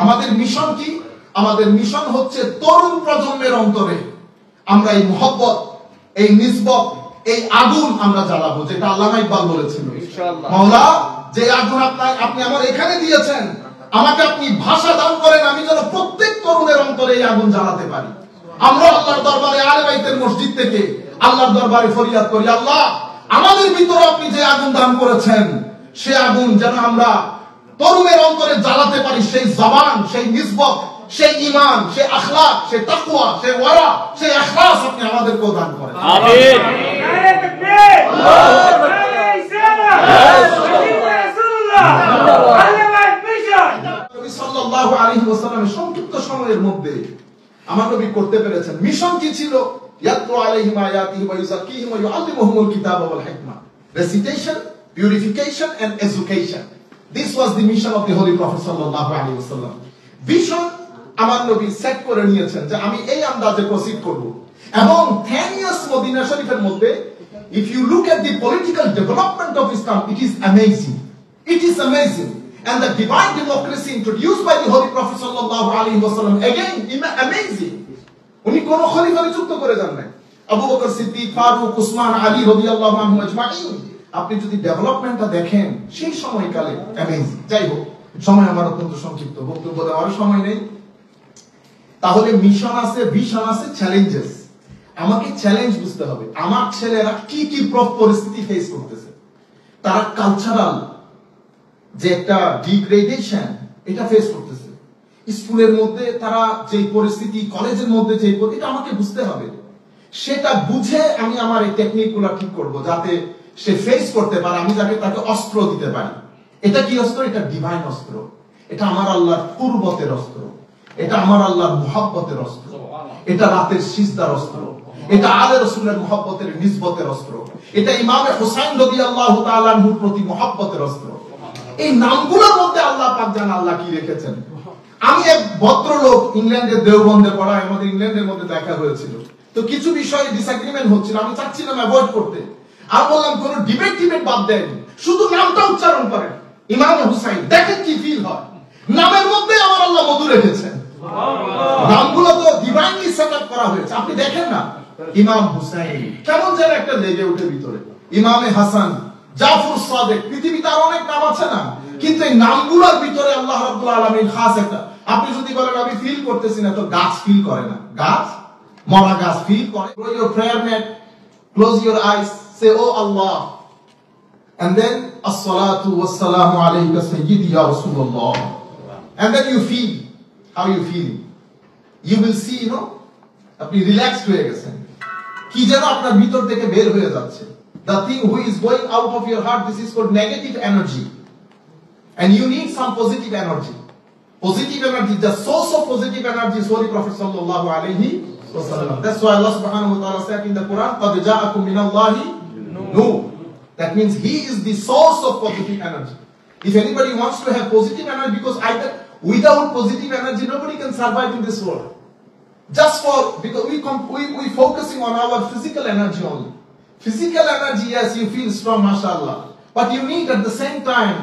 আমাদের মিশন কি? আমাদের মিশন হচ্ছে তরুণ প্রজন্মের অন্তরে আমরা এই মুহাব্বত, এই নিসবত, এই আগুন আমরা জ্বালাবো, যেটা আল্লামা ইকবাল বলেছিল। ইনশাআল্লাহ মাওলা, যে আগুন আপনি আমার এখানে দিয়েছেন, আমাকে আপনি ভাষা দান করেন, আমি যেন প্রত্যেক তরুণের অন্তরে এই আগুন জ্বালাতে পারি। আমরা আল্লাহর দরবারে আলে বাইতের মসজিদ থেকে আল্লাহর দরবারে ফরিয়াদ করি, আল্লাহ আমাদের ভিতরে আপনি যে আগুন দান করেছেন, সে আগুন যেন আমরা তরুণের অন্তরে জ্বালাতে পারি। সেই জবান, সেই নিসবত, সেই ঈমান, সেই আখলাক, সেই তাকওয়া, সেই ওয়ারা, সেই ইখলাস আপনি আমাদেরকে দান করেন। আমিন। নারে তাকবীর, আল্লাহু আকবার। নবী সাল্লাল্লাহু আলাইহি ওয়াসাল্লামের সংক্ষিপ্ত সময়ের মধ্যে আমার নবী করতে পেরেছেন। মিশন কি ছিল? ইয়াতলু আলাইহিম আয়াতিহি ওয়া ইউযাক্কিহিম ওয়া ইউআল্লিমুহুমুল কিতাবা ওয়াল হিকমা। Recitation, purification and education. This was the mission of the Holy Prophet sallallahu alaihi wasallam. Vision আমার নবী সেট করে নিয়েছেন যে আমি এই আন্দাজে প্রসিড করব। এবং 10 years মদিনা শরীফের মধ্যে if you look at the political development of Islam, it is amazing. It is amazing. And the divine democracy introduced by the Holy Prophet sallallahu alaihi wasallam, again amazing. উনি কোন খলিফা নিযুক্ত করে যান নাই। আবু বকর সিদ্দিক, ফারুক, উসমান, আলী রাদিয়াল্লাহু আনহুম আজমাইন। আপনি যদি ডেভেলপমেন্টটা দেখেন সেই সময়কালে অ্যামেজিং। যাই হোক, সময় আমার অত্যন্ত সংক্ষিপ্ত, বক্তব্য দেওয়ার সময় নেই। তাহলে মিশন আছে, ভিশন আছে, চ্যালেঞ্জেস। আমাকে চ্যালেঞ্জ বুঝতে হবে, আমার ছেলেরা কি কি পরিস্থিতি ফেস করতেছে। তারা কালচারাল যে একটা ডিগ্রেডেশন, এটা ফেস করতেছে। স্কুলের মধ্যে তারা যে পরিস্থিতি, কলেজের মধ্যে যে এটা আমাকে বুঝতে হবে। সেটা বুঝে আমি আমার এই টেকনিকগুলো ঠিক করব, যাতে সে ফেস করতে পারে, আমি যাকে তাকে অস্ত্র দিতে পারি। এটা কি অস্ত্র? এটা ডিভাইন অস্ত্র। এটা আমার আল্লাহর কুরবতের অস্ত্র, এটা আমার আল্লাহর মুহাব্বতের অস্ত্র, এটা রাতের সিজদার অস্ত্র, এটা আলে রাসূলের মুহাব্বতের নিসবতের অস্ত্র, এটা ইমামে হুসাইন রাদিয়াল্লাহু তাআলা আনহুর প্রতি মুহাব্বতের অস্ত্র। এই নামগুলোর মধ্যে আল্লাহ পাক জানেন আল্লাহ কি রেখেছেন। আমি এক ভদ্রলোক ইংল্যান্ডের দেওবন্দে পড়া, আমাদের ইংল্যান্ডের মধ্যে দেখা হয়েছিল। তো কিছু বিষয়ে ডিসএগ্রিমেন্ট হচ্ছিল, আমি চাচ্ছিলাম অ্যাভয়েড করতে। আর বললাম কোন ডিবেট বাদ দেন, শুধু নামটা উচ্চারণ করেন, ইমাম হুসাইন, দেখেন কি ফিল হয়। নামের মধ্যে আমার আল্লাহ মধু রেখেছেন। নামগুলো তো ডিভাইনলি সেটআপ করা হয়েছে। আপনি দেখেন না, ইমাম হুসাইন কেমন যেন একটা লেগে উঠে ভিতরে, ইমামে হাসান, জাফর সাদেক, পৃথিবীতে আর অনেক নাম আছে না, কিন্তু এই নামগুলোর ভিতরে আল্লাহ রাব্বুল আলামিন খাস একটা। আপনি যদি বলেন আমি ফিল করতেছি না, তো গাছ ফিল করে না? গাছ, মরা গাছ ফিল করে। Throw your prayer mat, close your eyes, say oh Allah, and then as-salatu was-salamu alayka sayyidi ya Rasulullah, and then you feel how you feel. You will see, you know, আপনি relaxed হয়ে গেছেন, কি যেন আপনার ভিতর থেকে বের হয়ে যাচ্ছে। The thing who is going out of your heart, this is called negative energy, and you need some positive energy. Positive energy, the source of positive energy is Holy Prophet sallallahu alaihi wasallam. That's why Allah subhanahu wa ta'ala said in the Quran, qad ja'akum minallahi nur. That means he is the source of positive energy. If anybody wants to have positive energy, because without positive energy nobody can survive in this world. Because we focusing on our physical energy only. Physical energy, yes, you feel strong, mashallah, but you need at the same time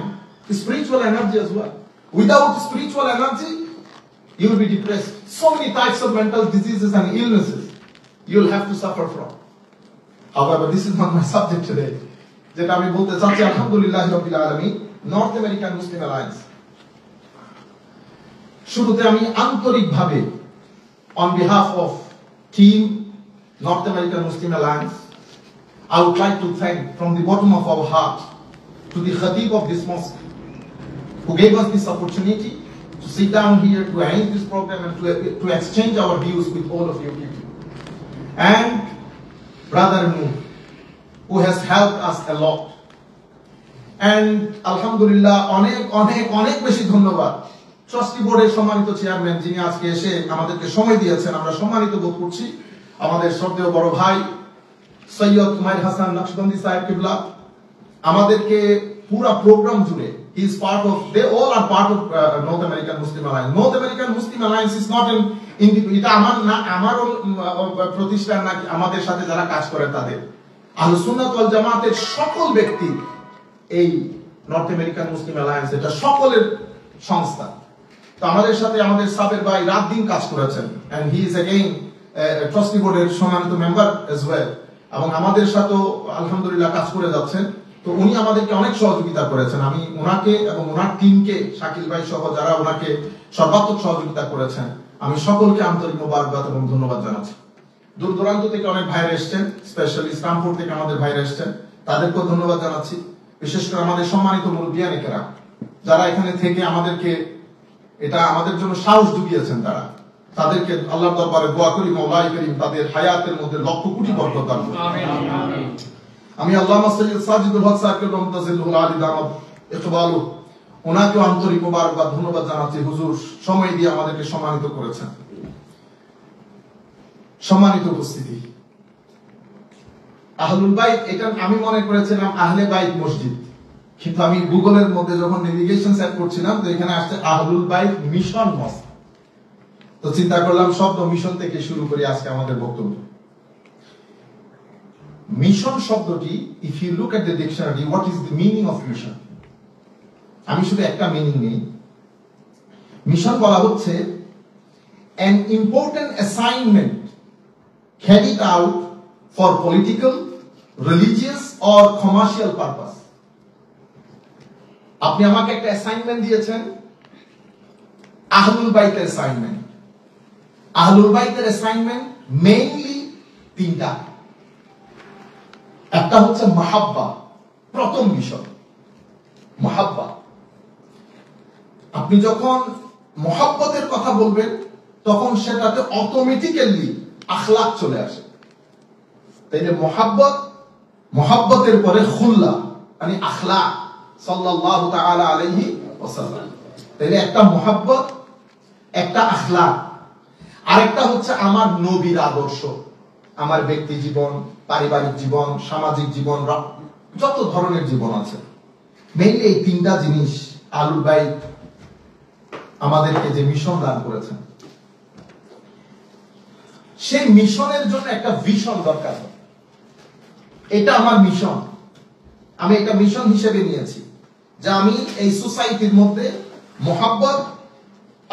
spiritual energy as well. Without spiritual energy, you will be depressed. So many types of mental diseases and illnesses you will have to suffer from. However, this is not my subject today. যেটা আমি বলতে চাচ্ছি, আলহামদুলিল্লাহ রাব্বিল আলামিন, north American Muslim alliance. শুরুতে আমি আন্তরিকভাবে on behalf of team North American Muslim Alliance, I would like to thank from the bottom of our heart to the Khatib of this mosque who gave us this opportunity to sit down here to arrange this program and to exchange our views with all of you people. And Brother Noor, who has helped us a lot. And Alhamdulillah, অনেক বেশি ধন্যবাদ trustee বোর্ডের সম্মানিত chairman, যিনি আজকে এসে আমাদেরকে সময় দিয়েছেন। আমরা সম্মানিত বোধ করছি। আমাদের শ্রদ্ধেয় বড় ভাই সৈয়দ উমাইর হাসান নকশবন্দি সাহেব কিবলা আমাদেরকে পুরা প্রোগ্রাম জুড়ে, he is part of, they all are part of North American Muslim Alliance. North American Muslim Alliance is not an এটা আমার প্রতিষ্ঠান না, আমাদের সাথে যারা কাজ করে তাদের, আহলুস সুন্নাত ওয়াল জামাতের সকল ব্যক্তি এই নর্থ আমেরিকান মুসলিম অ্যালায়েন্স, এটা সকলের সংস্থা। তো আমাদের সাথে আমাদের সাবের ভাই রাত দিন কাজ করেছেন, and he is again trustee বোর্ডের সম্মানিত মেম্বার as well, এবং আমাদের সাথেও আলহামদুলিল্লাহ কাজ করে যাচ্ছেন। তো উনি আমাদেরকে অনেক সহযোগিতা করেছেন। আমি ওনাকে এবং ওনার টিমকে, শাকিল ভাই সহ যারা ওনাকে সর্বাত্মক সহযোগিতা করেছেন, আমি সকলকে আন্তরিক মোবারকবাদ এবং ধন্যবাদ জানাচ্ছি। দূর দূরান্ত থেকে অনেক ভাইরা এসেছেন, স্পেশালি ইসলামপুর থেকে আমাদের ভাইরা এসেছেন, তাদেরকেও ধন্যবাদ জানাচ্ছি। বিশেষ করে আমাদের সম্মানিত মুরব্বিয়ানেরা যারা এখানে থেকে আমাদেরকে এটা আমাদের জন্য সাহস জুগিয়েছেন, তাদেরকে আল্লাহর দরবারে দোয়া করি মাওলাই করিম তাদের হায়াতের মধ্যে লক্ষ কোটি বরকত দান করুন। আমিন। আমি আল্লামা সৈয়দ সাজিদুল হক সাহেবকে রহমতুল্লাহ আলী দামাত ইকবালু ওনাকে আন্তরিক মোবারকবাদ ধন্যবাদ জানাচ্ছি। হুজুর সময় দিয়ে আমাদেরকে সম্মানিত করেছেন। সম্মানিত উপস্থিতি, আহলুল বাইত, এটা আমি মনে করেছিলাম আহলে বাইত মসজিদ, কিন্তু আমি গুগলের মধ্যে যখন নেভিগেশন সেট করছিলাম তো এখানে আসছে আহলুল বাইত মিশন মসজিদ। তো চিন্তা করলাম শব্দ মিশন থেকে শুরু করি আজকে আমাদের বক্তব্য। মিশন শব্দটি, if you look at the dictionary, what is the meaning of mission? আমি শুধু একটা মিনিং নেই। মিশন বলা হচ্ছে an important assignment carried out for political, religious or commercial purpose. আপনি আমাকে একটা অ্যাসাইনমেন্ট দিয়েছেন, আহলুল বাইতের অ্যাসাইনমেন্ট। আহলুল বাইতের অ্যাসাইনমেন্ট মেইনলি তিনটা। একটা হচ্ছে মাহাব্বা, প্রথম বিষয় মাহাব্বা। আপনি যখন মহাব্বতের কথা বলবেন তখন সেটাতে অটোমেটিক্যালি আখলাক চলে আসে। তাইলে মহাব্বতের পরে খুল্লা মানে আখলাক সাল্লাল্লাহু তাআলা আলাইহি ওয়াসাল্লাম। তাইলে একটা মহাব্বত, একটা আখলাক, আরেকটা হচ্ছে আমার নবীর আদর্শ, আমার ব্যক্তি জীবন, পারিবারিক জীবন, সামাজিক জীবন, যত ধরনের জীবন আছে। মেইনলি এই তিনটা জিনিস আহলুল বাইত আমাদেরকে যে মিশন দান করেছেন, সেই মিশনের জন্য একটা ভিশন দরকার। এটা আমার মিশন, আমি এটা মিশন হিসেবে নিয়েছি যে আমি এই সোসাইটির মধ্যে মোহাব্বত,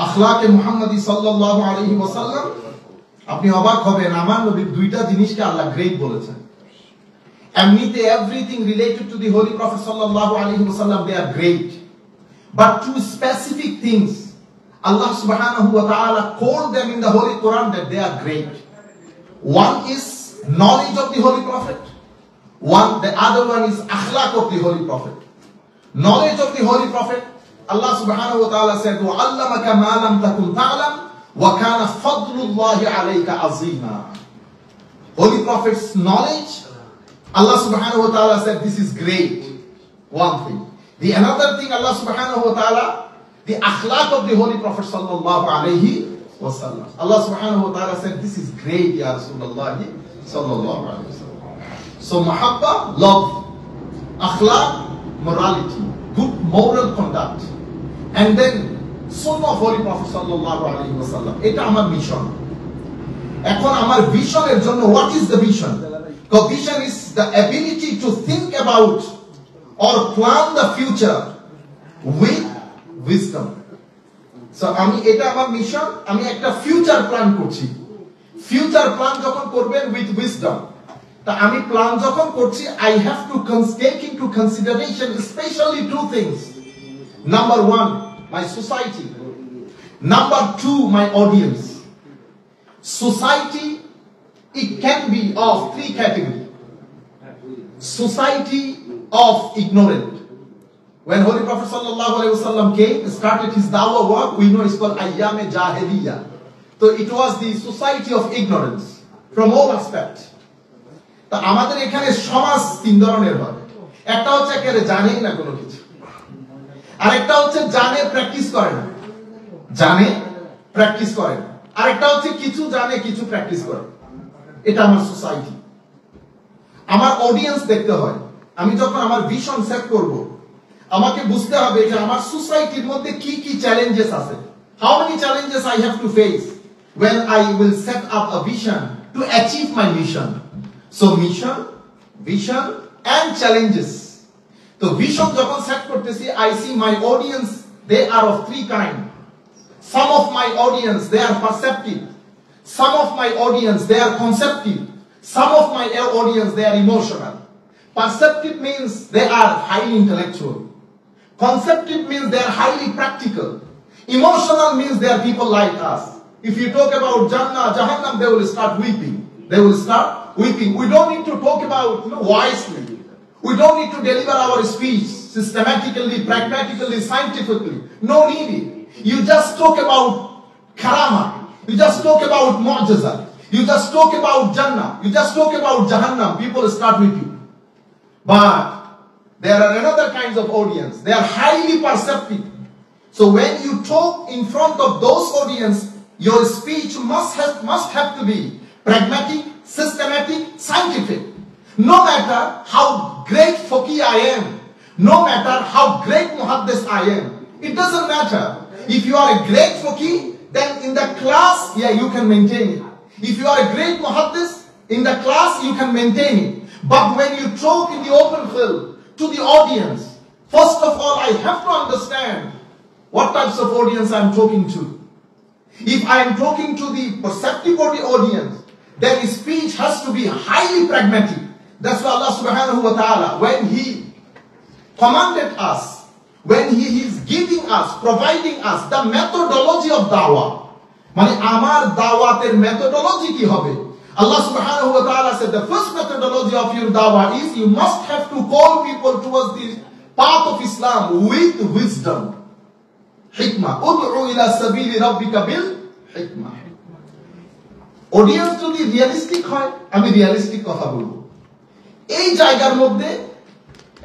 আখলাকে মুহাম্মাদি সাল্লাল্লাহু আলাইহি ওয়াসাল্লাম। আপনি অবাক হবেন, আমার নবীর দুইটা জিনিসকে আল্লাহ গ্রেট বলেছেন। এমনিতে everything related to the holy prophet সাল্লাল্লাহু আলাইহি ওয়াসাল্লাম they are great, but to specific things Allah subhanahu wa ta'ala called them in the Holy Quran that they are great. One is knowledge of the Holy Prophet. The other one is akhlaq of the Holy Prophet. Knowledge of the Holy Prophet, Allah subhanahu wa ta'ala said, وَعَلَّمَكَ مَا لَمْ تَكُنْ تَعْلَمْ وَكَانَ فَضْلُ اللَّهِ عَلَيْكَ عَظِيمًا. Holy Prophet's knowledge, Allah subhanahu wa ta'ala said, this is great. One thing. The another thing, Allah subhanahu wa ta'ala, the akhlaq of the Holy Prophet sallallahu alayhi wa sallam. Allah subhanahu wa ta'ala said, this is great, Ya Rasulullah sallallahu alayhi wa sallam. So mahabba, love. Akhlaq, morality, good moral conduct. And then sunnah of Holy Prophet sallallahu alayhi wa sallam. Eta amar mission. Ekhon amar vision er jonno, what is the vision? Because vision is the ability to think about or plan the future with wisdom. So আমি এটা আমার mission, আমি একটা future plan করছি। Future plan যখন করবেন with wisdom, তা আমি প্ল্যান যখন করছি I have to take into consideration especially two things. Number one, my society. Number two, my audience. Society, it can be of three categories. Society of ignorant. When Holy Prophet sallallahu alaihi wasallam came, started his dawah work, we know it's called Ayyam-e Jahiliyyah. So it was the society of ignorance from all aspects. তা আমাদের এখানে সমাজ তিন ধরনের হয়। একটা হচ্ছে একেবারে জানেই না কোনো কিছু, আরেকটা হচ্ছে জানে প্র্যাকটিস করে না, জানে প্র্যাকটিস করে না, আরেকটা হচ্ছে কিছু জানে কিছু প্র্যাকটিস করে। এটা আমার সোসাইটি। আমার অডিয়েন্স দেখতে হয়। আমি যখন আমার ভিশন সেট করব, আমাকে বুঝতে হবে যে আমার সোসাইটির মধ্যে কি কি চ্যালেঞ্জেস আছে। How many challenges I have to face when I will set up a vision to achieve my mission. So mission, vision and challenges. তো vision যখন সেট করতেছি, I see my audience, they are of three kind. Some of my audience, they are perceptive. Some of my audience, they are conceptive. Some of my audience, they are emotional. Perceptive means they are highly intellectual. Conceptive means they are highly practical. Emotional means they are people like us. If you talk about Jannah, Jahannam, they will start weeping. They will start weeping. We don't need to talk about wisely. We don't need to deliver our speech systematically, pragmatically, scientifically. No need it. You just talk about karama. You just talk about mu'jiza. You just talk about Jannah. You just talk about Jahannam. People start with you. But there are another kinds of audience. They are highly perceptive. So when you talk in front of those audience, your speech must have to be pragmatic, systematic, scientific. No matter how great faqih I am, no matter how great muhaddis I am, it doesn't matter. If you are a great faqih, then in the class, yeah, you can maintain it. If you are a great muhaddis, in the class you can maintain it. But when you talk in the open field to the audience, first of all, I have to understand what types of audience I am talking to. If I am talking to the perceptive audience, then speech has to be highly pragmatic. That's why Allah subhanahu wa ta'ala, when He commanded us, when He is giving us, providing us the methodology of dawah, মানে আমার দাওয়াতের methodology কি হবে? Allah subhanahu wa ta'ala said the first methodology of your dawah is you must have to call people towards the path of Islam with wisdom. Hikmah. Ud'u ila sabili rabbika bil hikmah. Audience যদি realistic হয়, আমি realistic কথা বলবো। এই জায়গার মধ্যে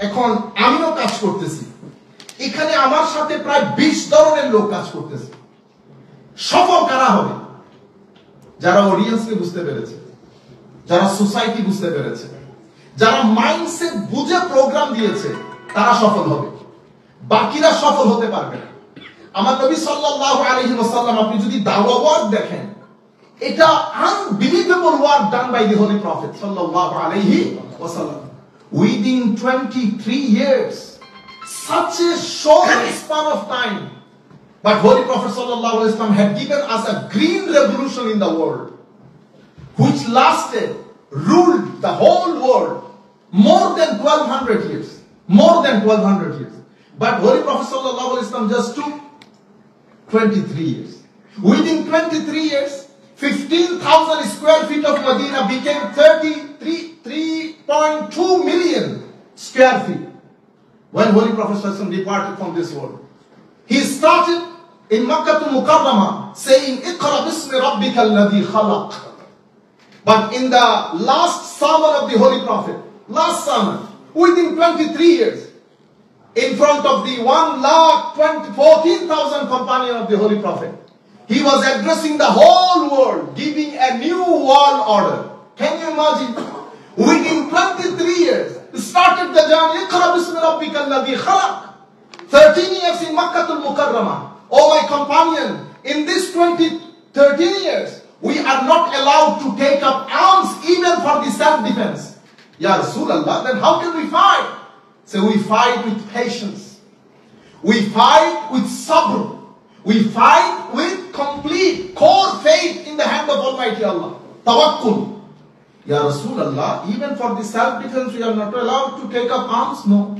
এখন আমিও কাজ করতেছি। এখানে আমার সাথে প্রায় 20 ধরনের লোক কাজ করতেছে। সফল কারা হবে? যারা অডিয়েন্সকে বুঝতে পেরেছে, যারা সোসাইটি বুঝতে পেরেছে, যারা মাইন্ডসেট বুঝে প্রোগ্রাম দিয়েছে, তারা সফল হবে। বাকিরা সফল হতে পারবে না। আমার নবী সাল্লাল্লাহু আলাইহি ওয়াসাল্লাম, আপনি যদি দাওয়া ওয়ার্ক দেখেন, এটা unbelievable work done by the Holy Prophet sallallahu alayhi wasallam. Within 23 years, such a short span of time, but Holy Prophet sallallahu alayhi wasallam had given us a green revolution in the world, which lasted, ruled the whole world more than 1200 years. More than 1200 years. But Holy Prophet sallallahu alayhi wasallam just took 23 years. Within 23 years, 15,000 square feet of Medina became 3.2 million square feet when Holy Prophet departed from this world. He started in Makkah to Mukarramah saying, Iqra bismi rabbika alladhi khalaq. But in the last sermon of the Holy Prophet, last sermon, within 23 years, in front of the 1,14,000 companions of the Holy Prophet, he was addressing the whole world, giving a new world order. Can you imagine? Within 23 years, started the journey. Iqra bismi rabbika alladhi khalaq. 13 years in Makkah al-Mukarramah. Oh my companion, in this 13 years, we are not allowed to take up arms even for the self-defense. Ya Rasulullah, then how can we fight? So we fight with patience. We fight with sabr. We fight with complete core faith in the hand of Almighty Allah. Tawakkul. Ya Rasulullah, even for the self-defense we are not allowed to take up arms? No.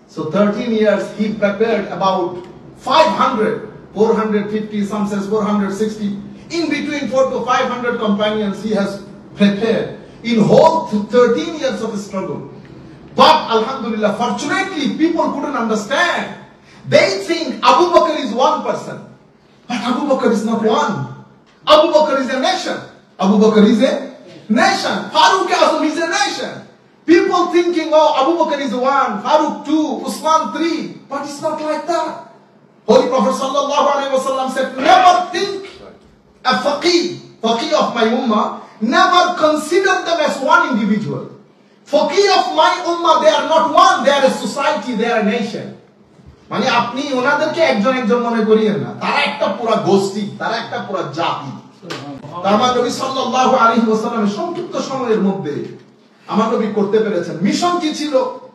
So 13 years he prepared about 500, 450, some says 460. In between 400 to 500 companions he has prepared in whole 13 years of struggle. But Alhamdulillah, fortunately people couldn't understand. They think Abu Bakr is one person. But Abu Bakr is not one. Abu Bakr is a nation. Abu Bakr is a nation. Farooq Azam is a nation. People thinking, oh, Abu Bakr is one, Farooq two, Usman three. But it's not like that. Holy Prophet sallallahu alaihi wasallam said, never think a faqih of my ummah, never consider them as one individual. Faqih of my ummah, they are not one, they are a society, they are a nation. মানে আপনি ওনাদেরকে একজন একজন মনে করিয়েন না, তারা একটা পুরো গোষ্ঠী, তারা একটা পুরো জাতি। আমার নবী সাল্লাল্লাহু আলাইহি ওয়াসাল্লামের সংক্ষিপ্ত সময়ের মধ্যে আমার নবী করতে পেরেছেন। মিশন কি ছিল?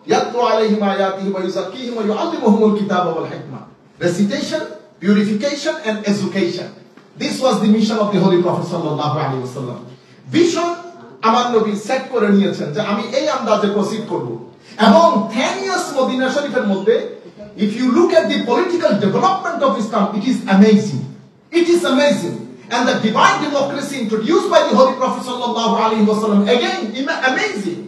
ইয়াতলু আলাইহিম আয়াতিহি ওয়া ইউযাক্কিহিম ওয়া ইউআল্লিমুহুমুল কিতাবা ওয়াল হিকমা। Recitation, purification and education. This was the mission of the Holy Prophet sallallahu alaihi wasallam. Vision আমার নবী সেট করে নিয়েছেন যে আমি এই আন্দাজে প্রসিড করব, এবং 10 years মদিনা শরীফের মধ্যে if you look at the political development of Islam, it is amazing. It is amazing. And the divine democracy introduced by the Holy Prophet sallallahu alaihi wasallam, again amazing.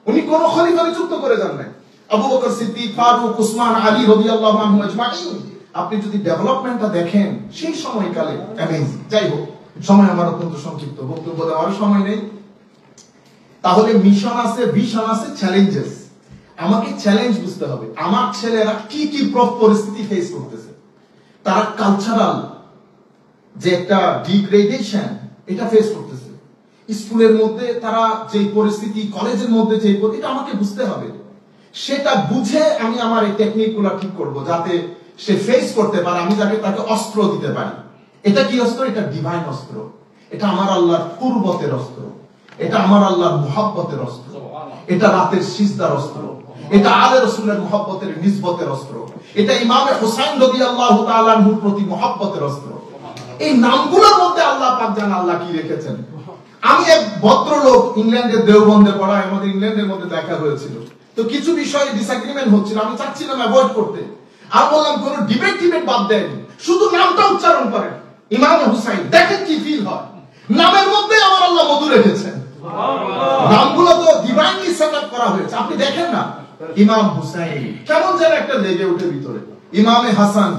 উনি কোন খলিফা নিযুক্ত করে যান নাই। আবু বকর সিদ্দিক, ফারুক, উসমান, আলী রাদিয়াল্লাহু আনহুম আজমাইন, আপনি যদি ডেভেলপমেন্টটা দেখেন সেই সময়কালে অ্যামেজিং। যাই হোক, সময় আমার অত্যন্ত সংক্ষিপ্ত, বক্তব্য দেওয়ার সময় নেই। তাহলে মিশন আছে, ভিশন আছে, চ্যালেঞ্জেস। আমাকে চ্যালেঞ্জ বুঝতে হবে, আমার ছেলেরা কি কি পরিস্থিতি ফেস করতেছে। তারা কালচারাল যে একটা ডিগ্রেডেশন এটা ফেস করতেছে, স্কুলের মধ্যে তারা যে পরিস্থিতি, কলেজের মধ্যে যে, এটা আমাকে বুঝতে হবে। সেটা বুঝে আমি আমার এই টেকনিকগুলো ঠিক করব যাতে সে ফেস করতে পারে, আমি যাকে তাকে অস্ত্র দিতে পারি। এটা কি অস্ত্র? এটা ডিভাইন অস্ত্র, এটা আমার আল্লাহর কুরবতের অস্ত্র, এটা আমার আল্লাহর মুহাব্বতের অস্ত্র, এটা রাতের সিজদার অস্ত্র, এটা আলে রাসূলের মুহাব্বতের নিসবতের অস্ত্র, এটা ইমামে হুসাইন রাদিয়াল্লাহু তাআলা আনহুর প্রতি মুহাব্বতের অস্ত্র। এই নামগুলোর মধ্যে আল্লাহ পাক জানেন আল্লাহ কি রেখেছেন। আমি এক ভদ্রলোক ইংল্যান্ডের দেওবন্দে পড়া, আমাদের ইংল্যান্ডের মধ্যে দেখা হয়েছিল, তো কিছু বিষয়ে ডিসএগ্রিমেন্ট হচ্ছিল, আমি চাচ্ছিলাম অ্যাভয়েড করতে। আর বললাম কোন ডিবেট বাদ দেন, শুধু নামটা উচ্চারণ করেন, ইমাম হুসাইন, দেখেন কি ফিল হয়। নামের মধ্যে আমার আল্লাহ মধু রেখেছেন। নামগুলো তো ডিভাইনলি সেটআপ করা হয়েছে, আপনি দেখেন না। ইমাম হুসাইন কেমন যেন একটা লেগে উঠে ভিতরে, ইমামে হাসান,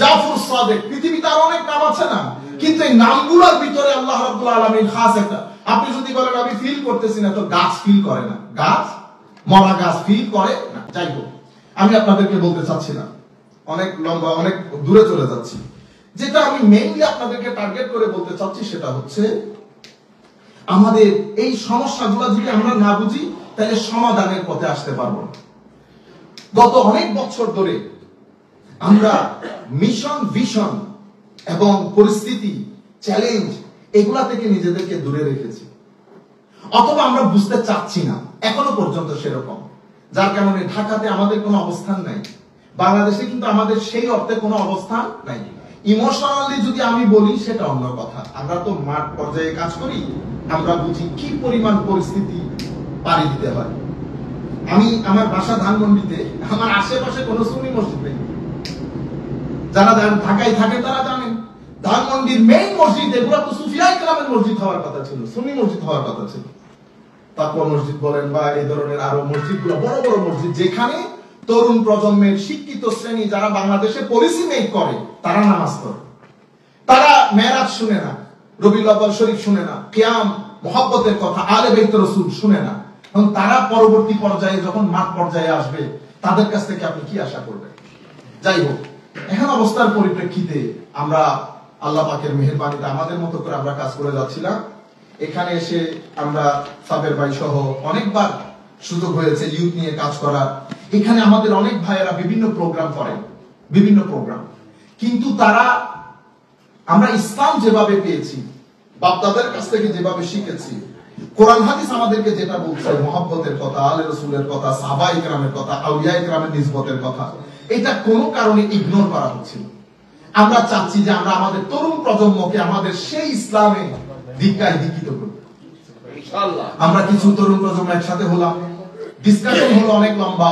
জাফর সাদেক, পৃথিবীতে আর অনেক নাম আছে না, কিন্তু এই নামগুলোর ভিতরে আল্লাহ রাব্বুল আলামিন খাস একটা। আপনি যদি বলেন আমি ফিল করতেছি না, তো গাছ ফিল করে না, গাছ, মরা গাছ ফিল করে না। যাই হোক, আমি আপনাদেরকে বলতে চাচ্ছি না, অনেক লম্বা, অনেক দূরে চলে যাচ্ছি। যেটা আমি মেইনলি আপনাদেরকে টার্গেট করে বলতে চাচ্ছি সেটা হচ্ছে আমাদের এই সমস্যাগুলো যদি আমরা না বুঝি তাহলে সমাধানের পথে আসতে পারবো না। গত অনেক বছর ধরে আমরা মিশন, ভিশন এবং পরিস্থিতি, চ্যালেঞ্জ এগুলা থেকে নিজেদেরকে দূরে রেখেছি, অথবা আমরা বুঝতে চাচ্ছি না এখনো পর্যন্ত সেরকম, যার কারণে ঢাকাতে আমাদের কোনো অবস্থান নাই, বাংলাদেশে কিন্তু আমাদের সেই অর্থে কোনো অবস্থান নাই। ইমোশনালি যদি আমি বলি সেটা অন্য কথা, আমরা তো মাঠ পর্যায়ে কাজ করি, আমরা বুঝি কি পরিমাণ পরিস্থিতি পাড়ি দিতে হয়। আমি আমার বাসা ধানমন্ডিতে, আমার আশেপাশে কোনো সুন্নি মসজিদ নেই। যারা ঢাকায় থাকে তারা জানেন ধানমন্ডির মেইন মসজিদ এগুলো তো সুফিয়া ইকরামের মসজিদ হওয়ার কথা ছিল, সুন্নি মসজিদ হওয়ার কথা ছিল। তাকওয়া মসজিদ বলেন বা এই ধরনের আরো মসজিদগুলো, বড় বড় মসজিদ, যেখানে তরুণ প্রজন্মের শিক্ষিত শ্রেণী যারা বাংলাদেশে পলিসি মেক করে তারা নামাজ পড়ে, তারা মেরাজ শুনে না, রবিউল আউয়াল শরীফ শুনে না, কিয়াম, মুহাব্বতের কথা, আলে বাইত রাসূল শুনে না। এবং তারা পরবর্তী পর্যায়ে যখন মাঠ পর্যায়ে আসবে তাদের কাছ থেকে আপনি কি আশা করবেন? যাই হোক, এখন অবস্থার পরিপ্রেক্ষিতে আমরা আল্লাহ পাকের মেহেরবানিতে আমাদের মতো করে আমরা কাজ করে যাচ্ছিলাম। এখানে এসে আমরা সাবের ভাই সহ অনেকবার সুযোগ হয়েছে ইউথ নিয়ে কাজ করার। এখানে আমাদের অনেক ভাইয়েরা বিভিন্ন প্রোগ্রাম করেন, বিভিন্ন প্রোগ্রাম, কিন্তু তারা আমরা ইসলাম যেভাবে পেয়েছি, বাপ-দাদার কাছ থেকে যেভাবে শিখেছি, কোরআন হাদিস আমাদেরকে যেটা বলছে, মুহাব্বতের কথা, আলে রাসূলের কথা, সাহাবায়ে কেরামের কথা, আউলিয়ায়ে কেরামের নিসবতের কথা, এটা কোনো কারণে ইগনোর করা হচ্ছে। আমরা চাচ্ছি যে আমরা আমাদের তরুণ প্রজন্মকে আমাদের সেই ইসলামে দীক্ষায় দীক্ষিত করব। ইনশাআল্লাহ আমরা কিছু তরুণ প্রজন্ম একসাথে হলাম, ডিসকাশন হলো অনেক লম্বা,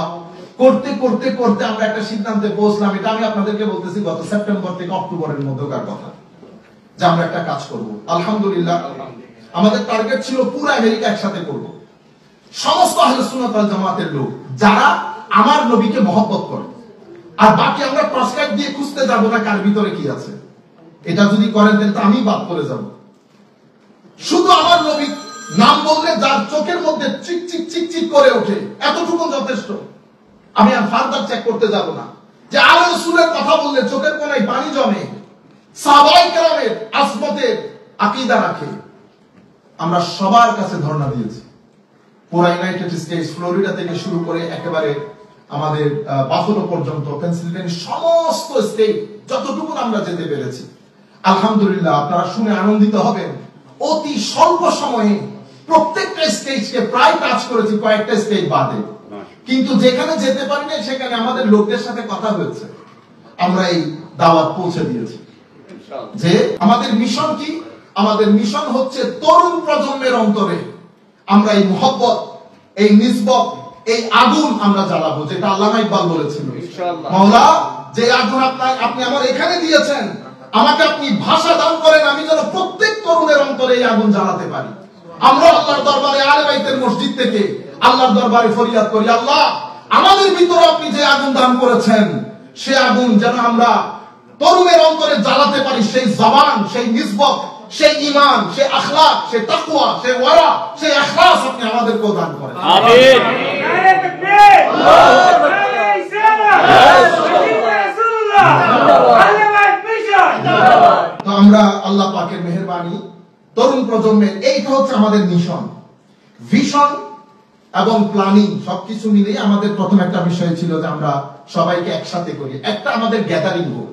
করতে করতে করতে আমরা একটা সিদ্ধান্তে পৌঁছলাম। এটা আমি আপনাদেরকে বলতেছি গত সেপ্টেম্বর থেকে অক্টোবরের মধ্যকার কথা, যে আমরা একটা কাজ করব। আলহামদুলিল্লাহ আমাদের টার্গেট ছিল পুরো আমেরিকা একসাথে করব, সমস্ত আহলে সুন্নাত ওয়াল জামাতের লোক যারা আমার নবীকে মহব্বত করে। আর বাকি আমরা টর্চলাইট দিয়ে খুঁজতে যাব না কার ভিতরে কি আছে। এটা যদি করেন তাহলে আমি বাদ করে যাব। শুধু আমার নবী নাম বললে যার চোখের মধ্যে চিক চিক চিক চিক করে ওঠে, এতটুকু যথেষ্ট। আমি আর ফার্দার চেক করতে যাব না যে আলে রাসূলের কথা বললে চোখের কোনায় পানি জমে, সাহাবায়ে কেরামের আজমতের আকীদা রাখে। আমরা সবার কাছে ধর্ণা দিয়েছি, পুরো ইউনাইটেড স্টেটস, ফ্লোরিডা থেকে শুরু করে একেবারে আমাদের বাফেলো পর্যন্ত, পেনসিলভেনিয়া, সমস্ত স্টেট যতটুকু আমরা যেতে পেরেছি। আলহামদুলিল্লাহ আপনারা শুনে আনন্দিত হবেন, অতি স্বল্প সময়ে প্রত্যেকটা স্টেজকে প্রায় টাচ করেছি, কয়েকটা স্টেজ বাদে। কিন্তু যেখানে যেতে পারি না সেখানে আমাদের লোকদের সাথে কথা হয়েছে। আমরা এই দাওয়াত পৌঁছে দিয়েছি। যে আমাদের মিশন কি? আমাদের মিশন হচ্ছে তরুণ প্রজন্মের অন্তরে আমরা এই মুহাব্বত, এই নিসবত, এই আগুন আমরা জ্বালাবো, যেটা আল্লামা ইকবাল বলেছিল। মাওলা, যে আগুন আপনি আমার এখানে দিয়েছেন, আমাকে আপনি ভাষা দান করেন, আমি যেন প্রত্যেক তরুণের অন্তরে এই আগুন জ্বালাতে পারি। আমরা আল্লাহর দরবারে আলে বাইতের মসজিদ থেকে আল্লাহর দরবারে ফরিয়াদ করি, আল্লাহ আমাদের ভিতরে আপনি যে আগুন দান করেছেন, সে আগুন যেন আমরা তরুণের অন্তরে জ্বালাতে পারি। সেই জবান, সেই নিসবত, সেই ঈমান, সেই আখলাক, সেই তাকওয়া, সেই ওয়ারা, সেই ইখলাস আপনি আমাদেরকে দান করেন। আমিন। তো আমরা আল্লাহ পাকের মেহেরবানি, তরুণ প্রজন্মের এইটা হচ্ছে আমাদের মিশন, ভিশন এবং প্ল্যানিং সবকিছু মিলিয়ে আমাদের প্রথম একটা বিষয় ছিল যে আমরা সবাইকে একসাথে করি, একটা আমাদের গ্যাদারিং হোক।